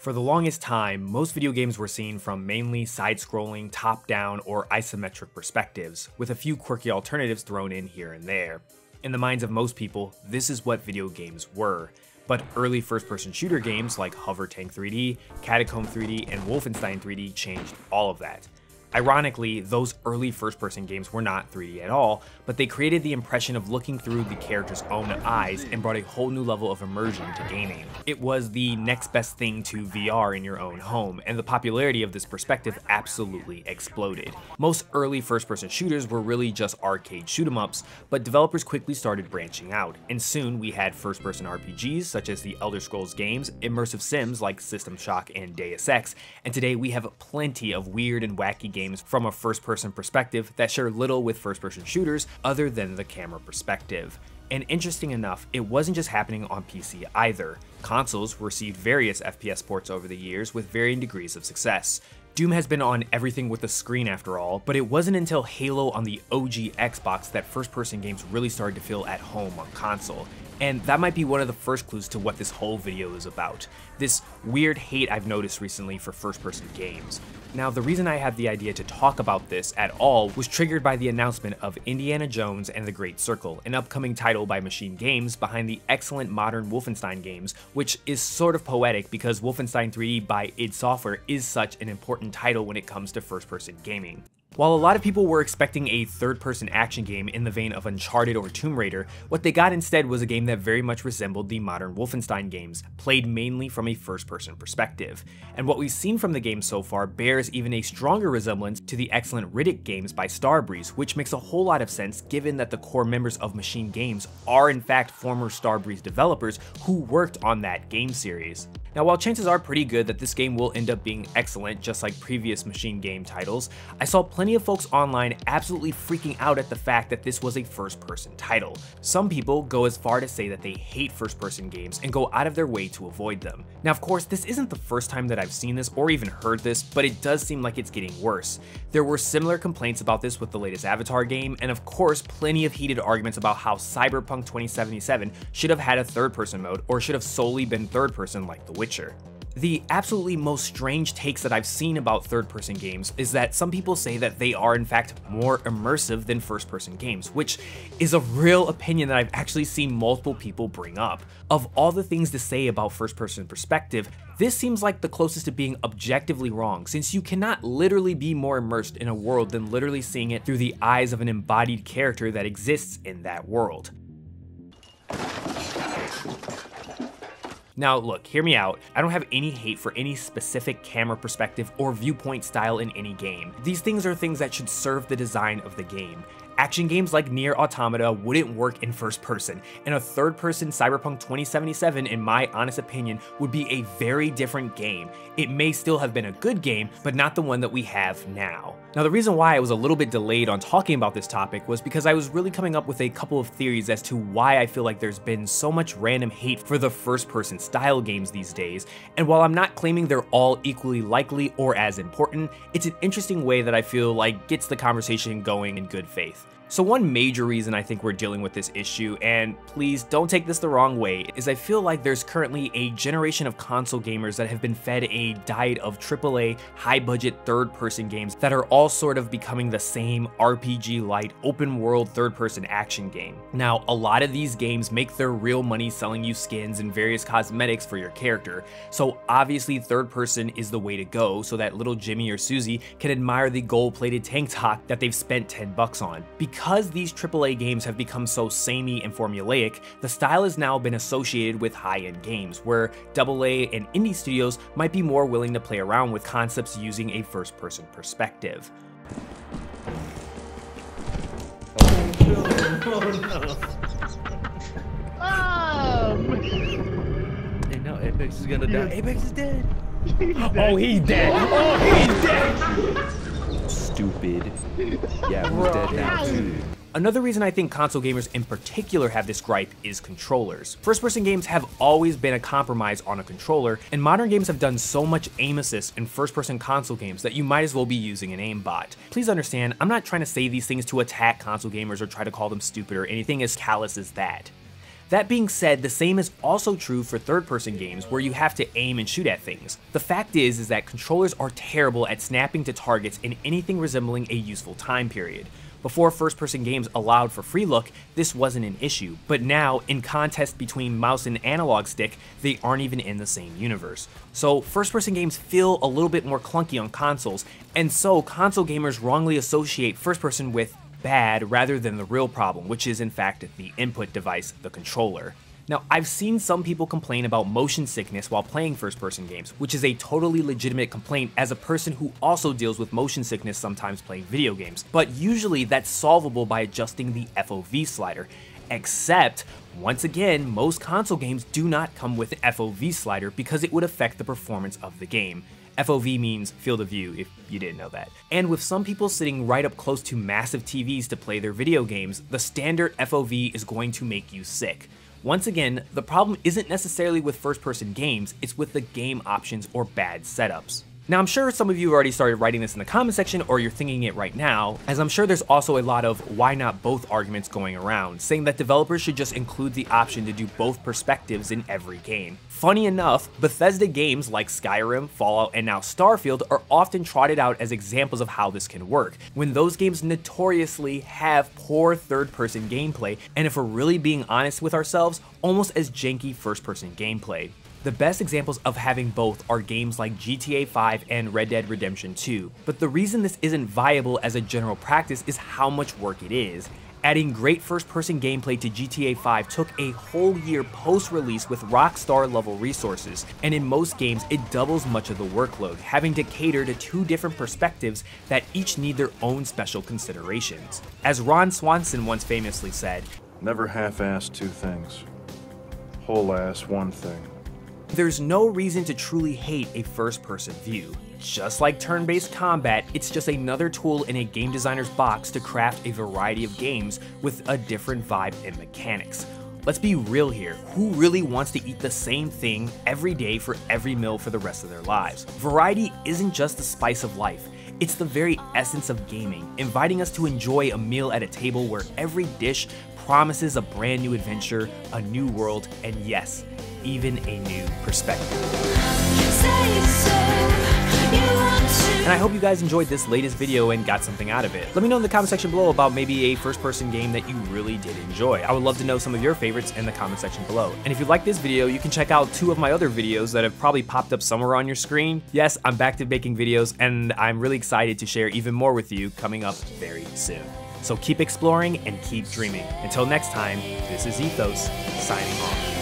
For the longest time, most video games were seen from mainly side-scrolling, top-down, or isometric perspectives, with a few quirky alternatives thrown in here and there. In the minds of most people, this is what video games were. But early first-person shooter games like Hover Tank 3D, Catacomb 3D, and Wolfenstein 3D changed all of that. Ironically, those early first-person games were not 3D at all, but they created the impression of looking through the character's own eyes and brought a whole new level of immersion to gaming. It was the next best thing to VR in your own home, and the popularity of this perspective absolutely exploded. Most early first-person shooters were really just arcade shoot-em-ups, but developers quickly started branching out, and soon we had first-person RPGs such as the Elder Scrolls games, immersive sims like System Shock and Deus Ex, and today we have plenty of weird and wacky games from a first-person perspective that share little with first-person shooters other than the camera perspective. And interesting enough, it wasn't just happening on PC either. Consoles received various FPS ports over the years with varying degrees of success. Doom has been on everything with a screen after all, but it wasn't until Halo on the OG Xbox that first-person games really started to feel at home on console. And that might be one of the first clues to what this whole video is about. This weird hate I've noticed recently for first-person games. Now, the reason I had the idea to talk about this at all was triggered by the announcement of Indiana Jones and the Great Circle, an upcoming title by Machine Games behind the excellent modern Wolfenstein games, which is sort of poetic because Wolfenstein 3D by id Software is such an important title when it comes to first-person gaming. While a lot of people were expecting a third-person action game in the vein of Uncharted or Tomb Raider, what they got instead was a game that very much resembled the modern Wolfenstein games, played mainly from a first-person perspective. And what we've seen from the game so far bears even a stronger resemblance to the excellent Riddick games by Starbreeze, which makes a whole lot of sense given that the core members of Machine Games are in fact former Starbreeze developers who worked on that game series. Now, while chances are pretty good that this game will end up being excellent just like previous Machine Game titles, I saw plenty of folks online absolutely freaking out at the fact that this was a first-person title. Some people go as far to say that they hate first-person games and go out of their way to avoid them. Now, of course, this isn't the first time that I've seen this or even heard this, but it does seem like it's getting worse. There were similar complaints about this with the latest Avatar game, and of course, plenty of heated arguments about how Cyberpunk 2077 should have had a third-person mode or should have solely been third-person like The Witcher. The absolutely most strange takes that I've seen about third-person games is that some people say that they are in fact more immersive than first-person games, which is a real opinion that I've actually seen multiple people bring up. Of all the things to say about first-person perspective, this seems like the closest to being objectively wrong, since you cannot literally be more immersed in a world than literally seeing it through the eyes of an embodied character that exists in that world. Now look, hear me out, I don't have any hate for any specific camera perspective or viewpoint style in any game. These things are things that should serve the design of the game. Action games like Nier Automata wouldn't work in first person, and a third-person Cyberpunk 2077, in my honest opinion, would be a very different game. It may still have been a good game, but not the one that we have now. Now, the reason why I was a little bit delayed on talking about this topic was because I was really coming up with a couple of theories as to why I feel like there's been so much random hate for the first-person style games these days, and while I'm not claiming they're all equally likely or as important, it's an interesting way that I feel like gets the conversation going in good faith. So one major reason I think we're dealing with this issue, and please don't take this the wrong way, is I feel like there's currently a generation of console gamers that have been fed a diet of AAA, high-budget third-person games that are all sort of becoming the same RPG-light, open-world third-person action game. Now, a lot of these games make their real money selling you skins and various cosmetics for your character, so obviously third-person is the way to go so that little Jimmy or Susie can admire the gold-plated tank top that they've spent $10 on. Because these AAA games have become so samey and formulaic, the style has now been associated with high-end games, where AA and indie studios might be more willing to play around with concepts using a first-person perspective. Hey, no, Apex is gonna die. Apex is dead. Oh, he's dead! Oh, he's dead! Stupid. Yeah, who's dead now too? Another reason I think console gamers in particular have this gripe is controllers. First-person games have always been a compromise on a controller, and modern games have done so much aim assist in first-person console games that you might as well be using an aimbot. Please understand, I'm not trying to say these things to attack console gamers or try to call them stupid or anything as callous as that. That being said, the same is also true for third-person games where you have to aim and shoot at things. The fact is that controllers are terrible at snapping to targets in anything resembling a useful time period. Before first-person games allowed for free look, this wasn't an issue, but now, in contest between mouse and analog stick, they aren't even in the same universe. So first-person games feel a little bit more clunky on consoles, and so console gamers wrongly associate first-person with bad rather than the real problem, which is in fact the input device, the controller. Now, I've seen some people complain about motion sickness while playing first-person games, which is a totally legitimate complaint as a person who also deals with motion sickness sometimes playing video games, but usually that's solvable by adjusting the FOV slider. Except, once again, most console games do not come with an FOV slider because it would affect the performance of the game. FOV means field of view, if you didn't know that. And with some people sitting right up close to massive TVs to play their video games, the standard FOV is going to make you sick. Once again, the problem isn't necessarily with first-person games, it's with the game options or bad setups. Now, I'm sure some of you have already started writing this in the comment section, or you're thinking it right now, as I'm sure there's also a lot of why not both arguments going around, saying that developers should just include the option to do both perspectives in every game. Funny enough, Bethesda games like Skyrim, Fallout, and now Starfield are often trotted out as examples of how this can work, when those games notoriously have poor third-person gameplay, and if we're really being honest with ourselves, almost as janky first-person gameplay. The best examples of having both are games like GTA 5 and Red Dead Redemption 2, but the reason this isn't viable as a general practice is how much work it is. Adding great first-person gameplay to GTA 5 took a whole year post-release with Rockstar level resources, and in most games it doubles much of the workload, having to cater to two different perspectives that each need their own special considerations. As Ron Swanson once famously said, "Never half-ass two things. Whole-ass one thing." There's no reason to truly hate a first-person view. Just like turn-based combat, it's just another tool in a game designer's box to craft a variety of games with a different vibe and mechanics. Let's be real here, who really wants to eat the same thing every day for every meal for the rest of their lives? Variety isn't just the spice of life, it's the very essence of gaming, inviting us to enjoy a meal at a table where every dish promises a brand new adventure, a new world, and yes, even a new perspective. And I hope you guys enjoyed this latest video and got something out of it. Let me know in the comment section below about maybe a first-person game that you really did enjoy. I would love to know some of your favorites in the comment section below. And if you like this video, you can check out 2 of my other videos that have probably popped up somewhere on your screen. Yes, I'm back to making videos, and I'm really excited to share even more with you coming up very soon. So keep exploring and keep dreaming. Until next time, this is Ethos, signing off.